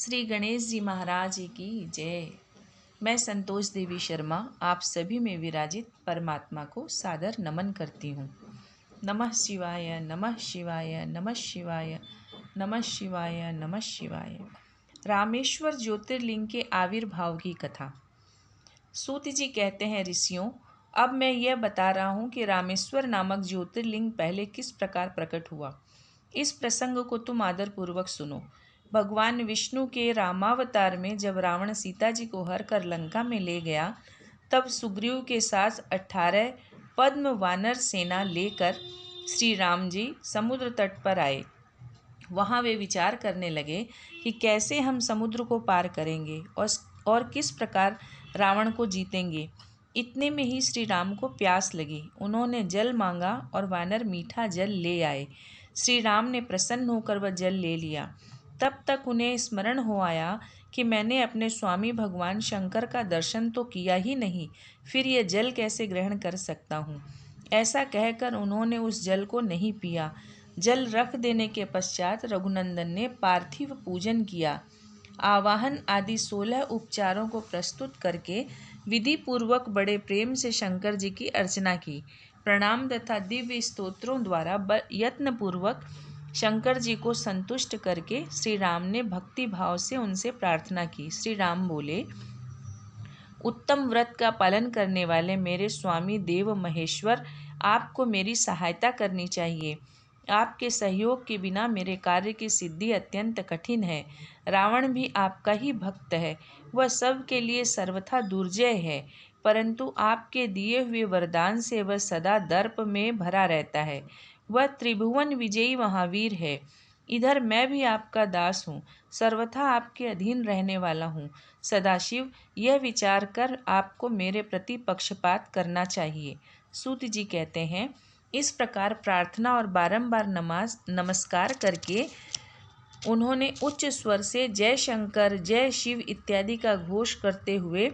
श्री गणेश जी महाराज की जय। मैं संतोष देवी शर्मा आप सभी में विराजित परमात्मा को सादर नमन करती हूँ। नमः शिवाय, नमः शिवाय, नमः शिवाय, नमः शिवाय, नमः शिवाय। रामेश्वर ज्योतिर्लिंग के आविर्भाव की कथा। सूत जी कहते हैं, ऋषियों, अब मैं यह बता रहा हूँ कि रामेश्वर नामक ज्योतिर्लिंग पहले किस प्रकार प्रकट हुआ। इस प्रसंग को तुम आदरपूर्वक सुनो। भगवान विष्णु के रामावतार में जब रावण सीता जी को हर कर लंका में ले गया, तब सुग्रीव के साथ 18 पद्म वानर सेना लेकर श्री राम जी समुद्र तट पर आए। वहाँ वे विचार करने लगे कि कैसे हम समुद्र को पार करेंगे और किस प्रकार रावण को जीतेंगे। इतने में ही श्री राम को प्यास लगी। उन्होंने जल मांगा और वानर मीठा जल ले आए। श्री राम ने प्रसन्न होकर वह जल ले लिया। तब तक उन्हें स्मरण हो आया कि मैंने अपने स्वामी भगवान शंकर का दर्शन तो किया ही नहीं, फिर यह जल कैसे ग्रहण कर सकता हूँ। ऐसा कहकर उन्होंने उस जल को नहीं पिया। जल रख देने के पश्चात रघुनंदन ने पार्थिव पूजन किया। आवाहन आदि 16 उपचारों को प्रस्तुत करके विधि पूर्वक बड़े प्रेम से शंकर जी की अर्चना की। प्रणाम तथा दिव्य स्तोत्रों द्वारा यत्न पूर्वक शंकर जी को संतुष्ट करके श्री राम ने भक्ति भाव से उनसे प्रार्थना की। श्री राम बोले, उत्तम व्रत का पालन करने वाले मेरे स्वामी देव महेश्वर, आपको मेरी सहायता करनी चाहिए। आपके सहयोग के बिना मेरे कार्य की सिद्धि अत्यंत कठिन है। रावण भी आपका ही भक्त है, वह सब के लिए सर्वथा दुर्जय है, परंतु आपके दिए हुए वरदान से वह सदा दर्प में भरा रहता है। वह त्रिभुवन विजयी महावीर है। इधर मैं भी आपका दास हूँ, सर्वथा आपके अधीन रहने वाला हूँ। सदाशिव यह विचार कर आपको मेरे प्रति पक्षपात करना चाहिए। सूत जी कहते हैं, इस प्रकार प्रार्थना और बारंबार नमस्कार करके उन्होंने उच्च स्वर से जय शंकर, जय शिव इत्यादि का घोष करते हुए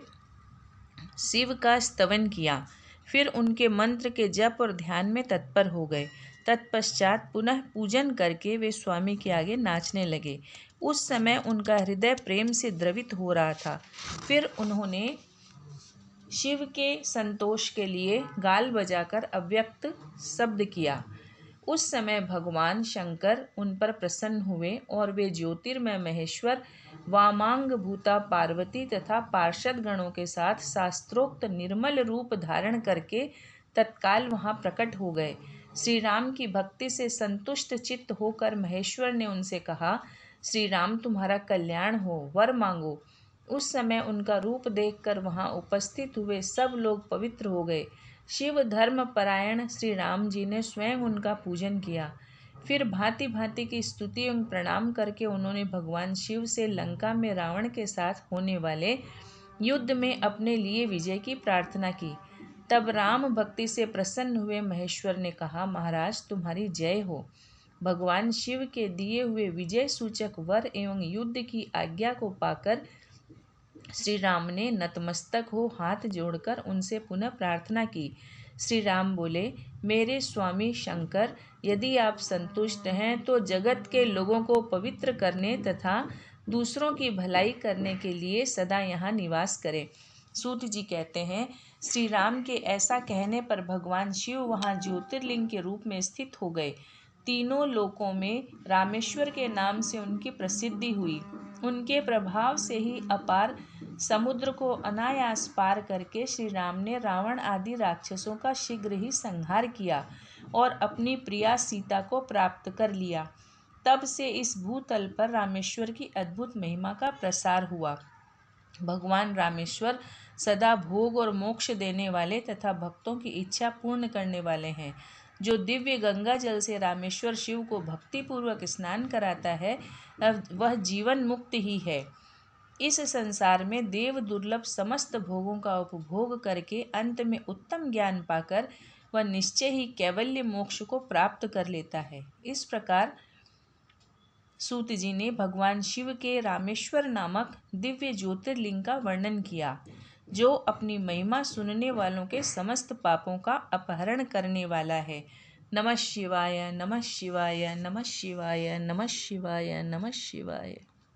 शिव का स्तवन किया। फिर उनके मंत्र के जप और ध्यान में तत्पर हो गए। तत्पश्चात पुनः पूजन करके वे स्वामी के आगे नाचने लगे। उस समय उनका हृदय प्रेम से द्रवित हो रहा था। फिर उन्होंने शिव के संतोष के लिए गाल बजाकर अव्यक्त शब्द किया। उस समय भगवान शंकर उन पर प्रसन्न हुए और वे ज्योतिर्मय महेश्वर वामांग भूता पार्वती तथा पार्षद गणों के साथ शास्त्रोक्त निर्मल रूप धारण करके तत्काल वहां प्रकट हो गए। श्री राम की भक्ति से संतुष्ट चित्त होकर महेश्वर ने उनसे कहा, श्री राम तुम्हारा कल्याण हो, वर मांगो। उस समय उनका रूप देखकर वहां उपस्थित हुए सब लोग पवित्र हो गए। शिव धर्म परायण श्री राम जी ने स्वयं उनका पूजन किया। फिर भांति भांति की स्तुति एवं प्रणाम करके उन्होंने भगवान शिव से लंका में रावण के साथ होने वाले युद्ध में अपने लिए विजय की प्रार्थना की। तब राम भक्ति से प्रसन्न हुए महेश्वर ने कहा, महाराज तुम्हारी जय हो। भगवान शिव के दिए हुए विजय सूचक वर एवं युद्ध की आज्ञा को पाकर श्री राम ने नतमस्तक हो हाथ जोड़कर उनसे पुनः प्रार्थना की। श्री राम बोले, मेरे स्वामी शंकर, यदि आप संतुष्ट हैं तो जगत के लोगों को पवित्र करने तथा दूसरों की भलाई करने के लिए सदा यहाँ निवास करें। सूत जी कहते हैं, श्री राम के ऐसा कहने पर भगवान शिव वहाँ ज्योतिर्लिंग के रूप में स्थित हो गए। तीनों लोकों में रामेश्वर के नाम से उनकी प्रसिद्धि हुई। उनके प्रभाव से ही अपार समुद्र को अनायास पार करके श्री राम ने रावण आदि राक्षसों का शीघ्र ही संहार किया और अपनी प्रिया सीता को प्राप्त कर लिया। तब से इस भूतल पर रामेश्वर की अद्भुत महिमा का प्रसार हुआ। भगवान रामेश्वर सदा भोग और मोक्ष देने वाले तथा भक्तों की इच्छा पूर्ण करने वाले हैं। जो दिव्य गंगा जल से रामेश्वर शिव को भक्तिपूर्वक स्नान कराता है, वह जीवन मुक्त ही है। इस संसार में देव दुर्लभ समस्त भोगों का उपभोग करके अंत में उत्तम ज्ञान पाकर वह निश्चय ही कैवल्य मोक्ष को प्राप्त कर लेता है। इस प्रकार सूत जी ने भगवान शिव के रामेश्वर नामक दिव्य ज्योतिर्लिंग का वर्णन किया, जो अपनी महिमा सुनने वालों के समस्त पापों का अपहरण करने वाला है। नमः शिवाय, नमः शिवाय, नमः शिवाय, नमः शिवाय, नमः शिवाय।